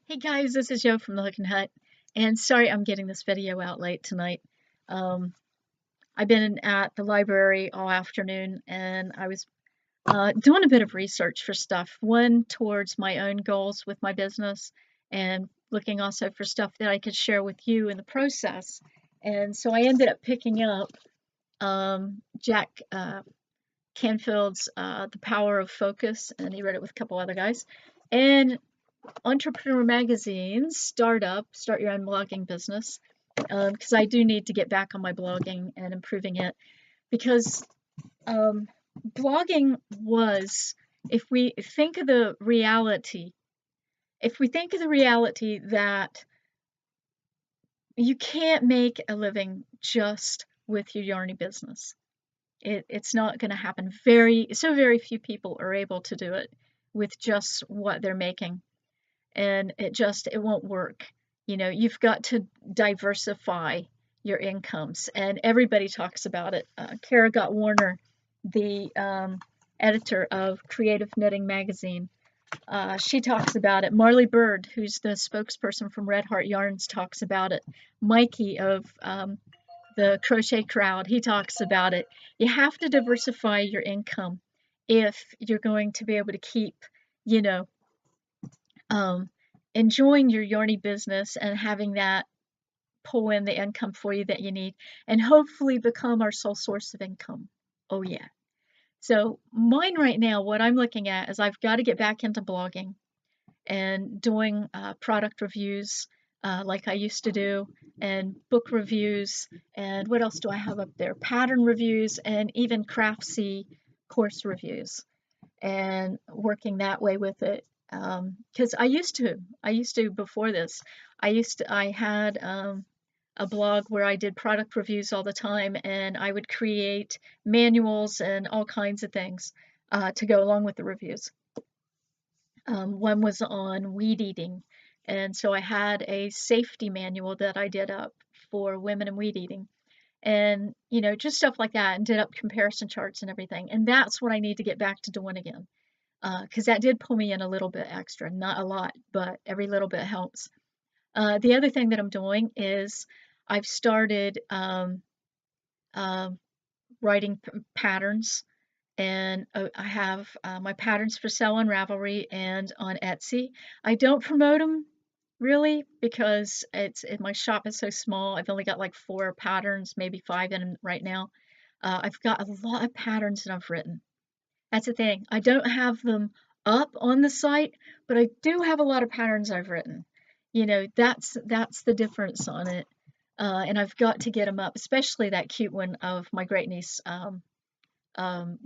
Hey guys, this is Yo from the Hook and Hut, and sorry I'm getting this video out late tonight. Um, I've been at the library all afternoon, and I was doing a bit of research for stuff. One towards my own goals with my business, and looking also for stuff that I could share with you in the process. And so I ended up picking up Jack Canfield's "The Power of Focus," and he read it with a couple other guys. And Entrepreneur Magazine's Start Your Own Blogging Business, because I do need to get back on my blogging and improving it. Because um, blogging was, if we think of the reality, if we think of the reality that you can't make a living just with your yarny business, it's not going to happen. Very few people are able to do it with just what they're making. And it won't work. You know, you've got to diversify your incomes, and everybody talks about it. Kara Gott Warner, the editor of Creative Knitting Magazine, she talks about it. Marley Bird, who's the spokesperson from Red Heart Yarns, talks about it. Mikey of the Crochet Crowd, he talks about it. You have to diversify your income if you're going to be able to keep, you know, um, enjoying your yarny business and having that pull in the income for you that you need, and hopefully become our sole source of income. Oh yeah. So mine right now, what I'm looking at is I've got to get back into blogging and doing product reviews like I used to do, and book reviews, and what else do I have up there? Pattern reviews, and even craftsy course reviews, and working that way with it. Because I used to before this, I had a blog where I did product reviews all the time, and I would create manuals and all kinds of things to go along with the reviews. One was on weed eating, and so I had a safety manual that I did up for women in weed eating, and just stuff like that, and did up comparison charts and everything. And that's what I need to get back to doing again, because that did pull me in a little bit extra, not a lot, but every little bit helps. The other thing that I'm doing is I've started writing patterns, and I have my patterns for sale on Ravelry and on Etsy. I don't promote them really because my shop is so small. I've only got like 4 patterns, maybe 5 in them right now. I've got a lot of patterns that I've written. That's the thing. I don't have them up on the site, but I do have a lot of patterns I've written. That's the difference on it. And I've got to get them up, especially that cute one of my great niece,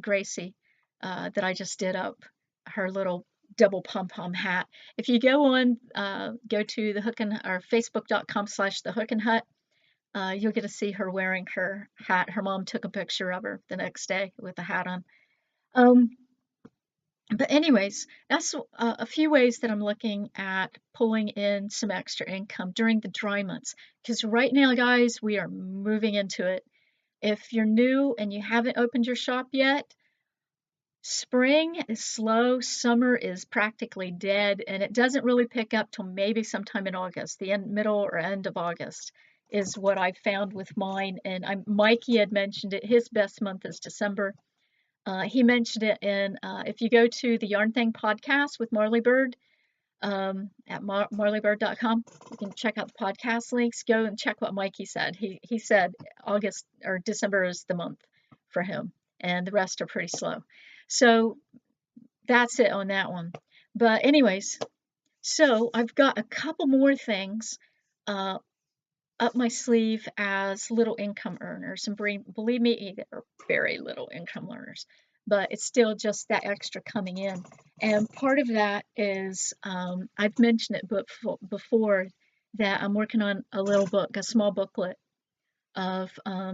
Gracie, that I just did up, her little double pom-pom hat. If you go to the Hook and or Facebook.com/the Hook and Hut, you'll get to see her wearing her hat. Her mom took a picture of her the next day with the hat on. Um, but anyways, that's a few ways that I'm looking at pulling in some extra income during the dry months. Because right now, guys, we are moving into it. If you're new and you haven't opened your shop yet, spring is slow, summer is practically dead, and it doesn't really pick up till maybe sometime in August. The middle or end of August is what I found with mine. And Mikey had mentioned it. His best month is December. He mentioned it if you go to the Yarn Thing podcast with Marley Bird, at marleybird.com, you can check out the podcast links. Go and check what Mikey said. He said August or December is the month for him, and the rest are pretty slow. So that's it on that one. But anyways, so I've got a couple more things up my sleeve as little income earners, and believe me, they're very little income earners, but it's still just that extra coming in. And part of that is I've mentioned it before that I'm working on a little book, a small booklet of uh,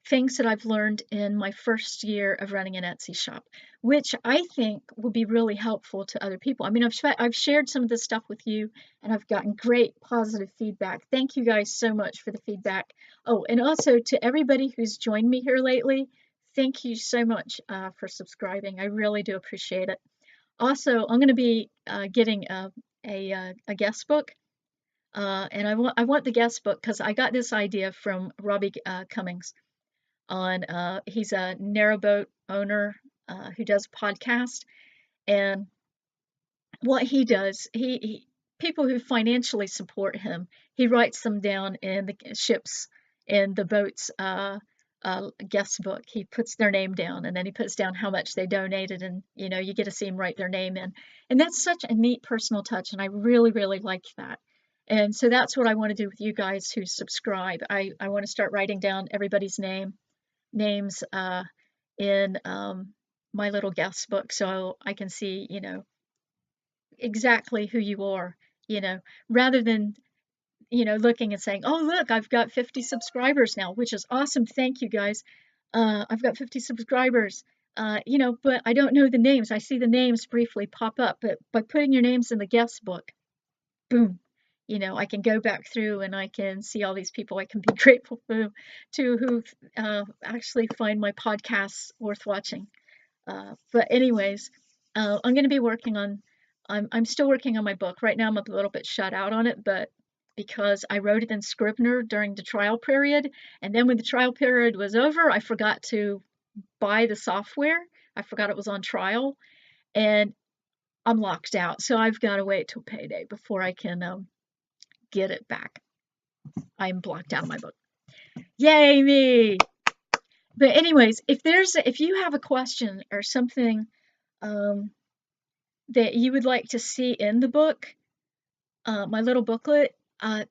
things that I've learned in my first year of running an Etsy shop, which I think will be really helpful to other people. I mean, I've shared some of this stuff with you, and I've gotten great positive feedback. Thank you guys so much for the feedback. Oh, and also to everybody who's joined me here lately, thank you so much for subscribing. I really do appreciate it. Also, I'm going to be getting a guest book. And I want the guest book because I got this idea from Robbie Cummings on he's a narrowboat owner who does a podcast. And what he does, he people who financially support him, he writes them down in the ships in the boats guest book. He puts their name down, and then he puts down how much they donated, and you get to see him write their name in. And that's such a neat personal touch, and I really, really like that. And so that's what I want to do with you guys who subscribe. I want to start writing down everybody's names in my little guest book, so I can see, exactly who you are, you know, rather than, looking and saying, "Oh, look, I've got 50 subscribers now," which is awesome. Thank you guys. I've got 50 subscribers. But I don't know the names. I see the names briefly pop up, but by putting your names in the guest book, boom, I can go back through and I can see all these people I can be grateful to who actually find my podcasts worth watching. But anyways, I'm going to be working on. I'm still working on my book right now. I'm a little bit shut out on it, but because I wrote it in Scrivener during the trial period, and then when the trial period was over, I forgot to buy the software. I forgot it was on trial, and I'm locked out. So I've got to wait till payday before I can get it back. I'm blocked out of my book. Yay me! But anyways, if you have a question or something that you would like to see in the book, my little booklet,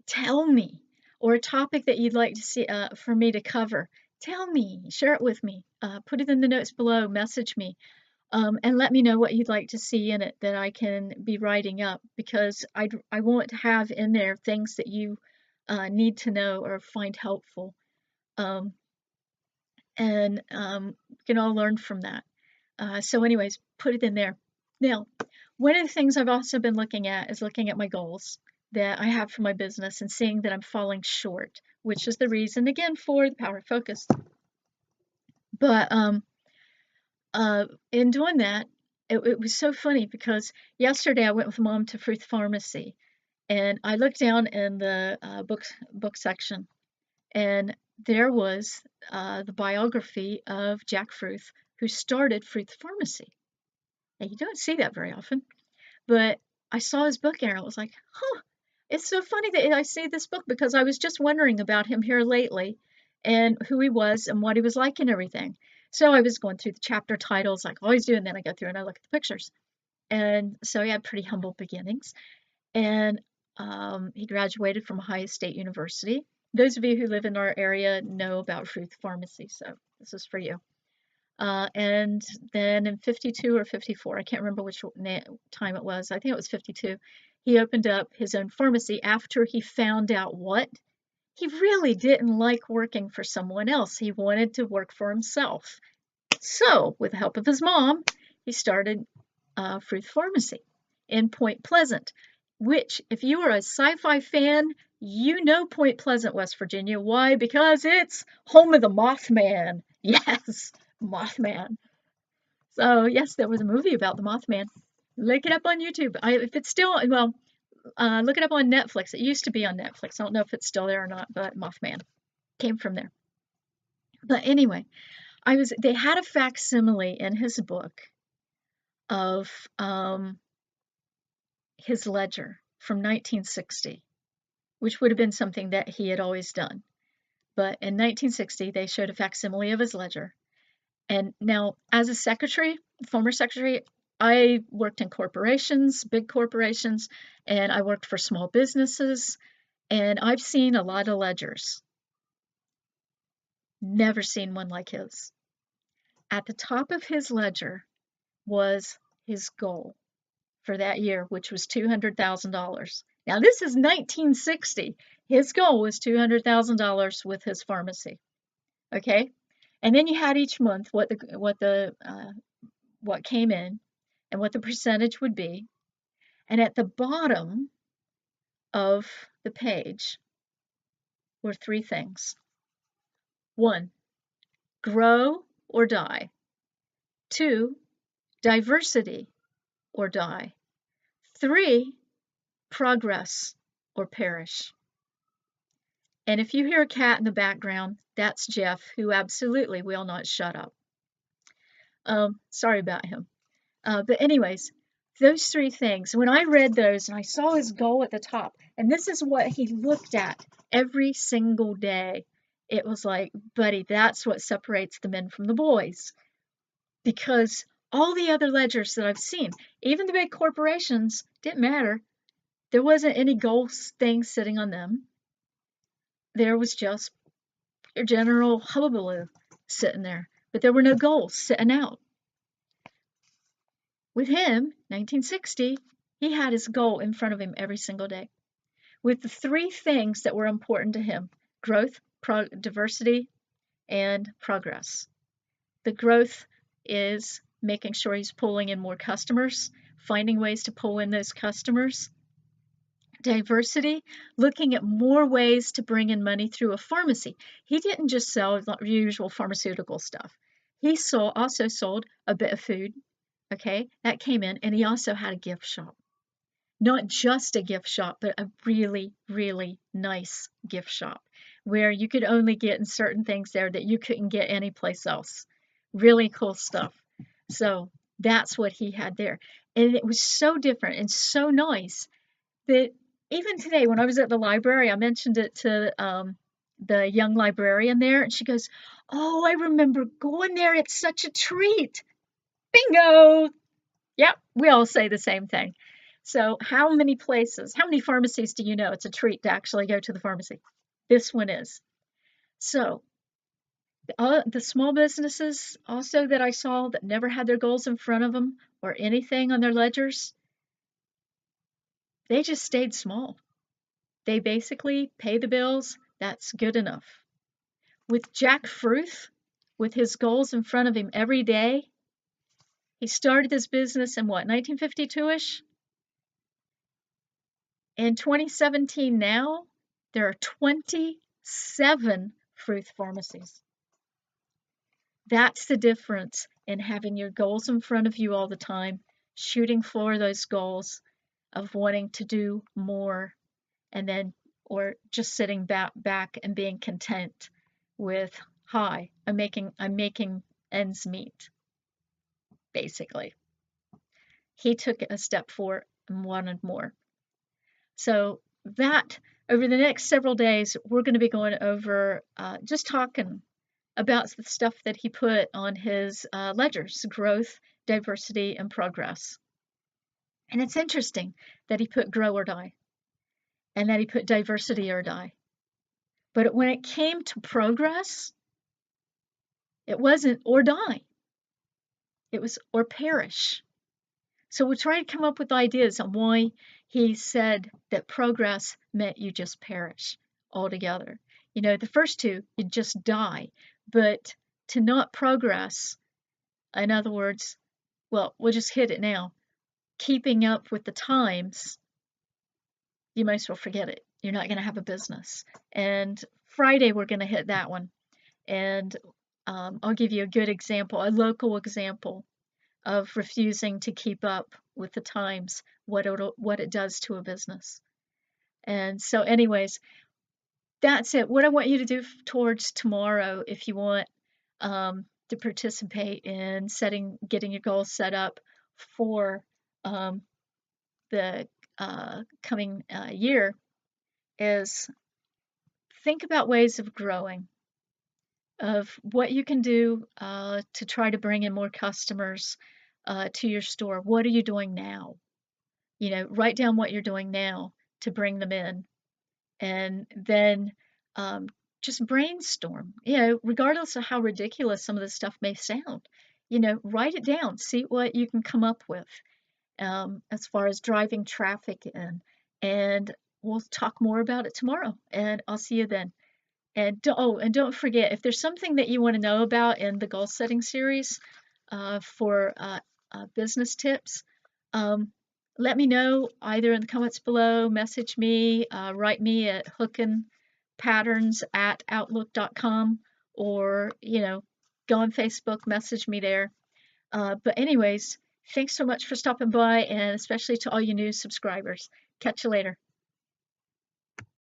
tell me. Or a topic that you'd like to see for me to cover, tell me. Share it with me. Put it in the notes below. Message me. And let me know what you'd like to see in it that I can be writing up, because I want to have in there things that you need to know or find helpful. And we can all learn from that. So anyways, put it in there. Now, one of the things I've also been looking at is looking at my goals that I have for my business and seeing that I'm falling short, which is the reason, again, for the power of focus. But in doing that, it was so funny because yesterday I went with Mom to Fruth Pharmacy, and I looked down in the book section, and there was the biography of Jack Fruth, who started Fruth Pharmacy. Now, you don't see that very often, but I saw his book and I was like, huh, it's so funny that I see this book, because I was just wondering about him here lately and who he was and what he was like and everything. So I was going through the chapter titles like I always do, and then I go through and I look at the pictures. And so he had pretty humble beginnings. And he graduated from Ohio State University. Those of you who live in our area know about Fruth Pharmacy, so this is for you. And then in 52 or 54, I can't remember which time it was, I think it was 52, he opened up his own pharmacy after he found out what? He really didn't like working for someone else. He wanted to work for himself. So, with the help of his mom, he started Fruth Pharmacy in Point Pleasant, which, if you are a sci-fi fan, you know Point Pleasant, West Virginia. Why? Because it's home of the Mothman. Yes, Mothman. So, yes, there was a movie about the Mothman. Look it up on YouTube. If it's still, well, look it up on Netflix. It used to be on Netflix. I don't know if it's still there or not, but Mothman came from there. But anyway, they had a facsimile in his book of his ledger from 1960, which would have been something that he had always done. But in 1960, they showed a facsimile of his ledger. And now, as a secretary, former secretary, I worked in corporations, big corporations, and I worked for small businesses, and I've seen a lot of ledgers. Never seen one like his. At the top of his ledger was his goal for that year, which was $200,000. Now, this is 1960. His goal was $200,000 with his pharmacy. Okay, and then you had each month what came in and what the percentage would be. And at the bottom of the page were three things. 1, grow or die. 2, diversity or die. 3, progress or perish. And if you hear a cat in the background, that's Jeff, who absolutely will not shut up. Sorry about him. But anyways, those three things, when I read those and I saw his goal at the top, and this is what he looked at every single day, it was like, buddy, that's what separates the men from the boys. Because all the other ledgers that I've seen, even the big corporations, didn't matter. There wasn't any goal thing sitting on them. There was just your general hullabaloo sitting there, but there were no goals sitting out. With him, 1960, he had his goal in front of him every single day with the three things that were important to him: growth, diversity, and progress. The growth is making sure he's pulling in more customers, finding ways to pull in those customers. Diversity, looking at more ways to bring in money through a pharmacy. He didn't just sell the usual pharmaceutical stuff. He also sold a bit of food. Okay, that came in, and he also had a gift shop. Not just a gift shop, but a really, really nice gift shop where you could only get in certain things there that you couldn't get anyplace else. Really cool stuff. So that's what he had there. And it was so different and so nice that even today, when I was at the library, I mentioned it to the young librarian there, and she goes, "Oh, I remember going there. It's such a treat." Bingo! Yep, we all say the same thing. So how many pharmacies do you know it's a treat to actually go to the pharmacy? This one is. So the small businesses also that I saw that never had their goals in front of them or anything on their ledgers, they just stayed small. They basically pay the bills. That's good enough. With Jack Fruth, with his goals in front of him every day, he started his business in what, 1952-ish? In 2017 now, there are 27 Fruth pharmacies. That's the difference in having your goals in front of you all the time, shooting for those goals of wanting to do more, and then, or just sitting back and being content with, hi, I'm making ends meet, basically. He took a step forward and wanted more. So that, over the next several days, we're going to be going over just talking about the stuff that he put on his ledgers: growth, diversity, and progress. And it's interesting that he put grow or die, and that he put diversity or die. But when it came to progress, it wasn't or die. It was or perish. So we'll try to come up with ideas on why he said that progress meant you just perish altogether. You know, the first two, you just die. But to not progress, in other words, well, we'll just hit it now. Keeping up with the times, you might as well forget it. You're not going to have a business. And Friday, we're going to hit that one. And I'll give you a good example, a local example of refusing to keep up with the times, what it does to a business. And so anyways, that's it. What I want you to do towards tomorrow, if you want to participate in getting your goals set up for the coming year, is think about ways of growing, of what you can do to try to bring in more customers to your store. What are you doing now? You know, write down what you're doing now to bring them in, and then just brainstorm. You know, regardless of how ridiculous some of this stuff may sound, you know, write it down, see what you can come up with as far as driving traffic in, and we'll talk more about it tomorrow. And I'll see you then. And don't forget, if there's something that you want to know about in the goal setting series for business tips, let me know either in the comments below, message me, write me at hookinpatterns@outlook.com, or, you know, go on Facebook, message me there. But anyways, thanks so much for stopping by, and especially to all you new subscribers. Catch you later.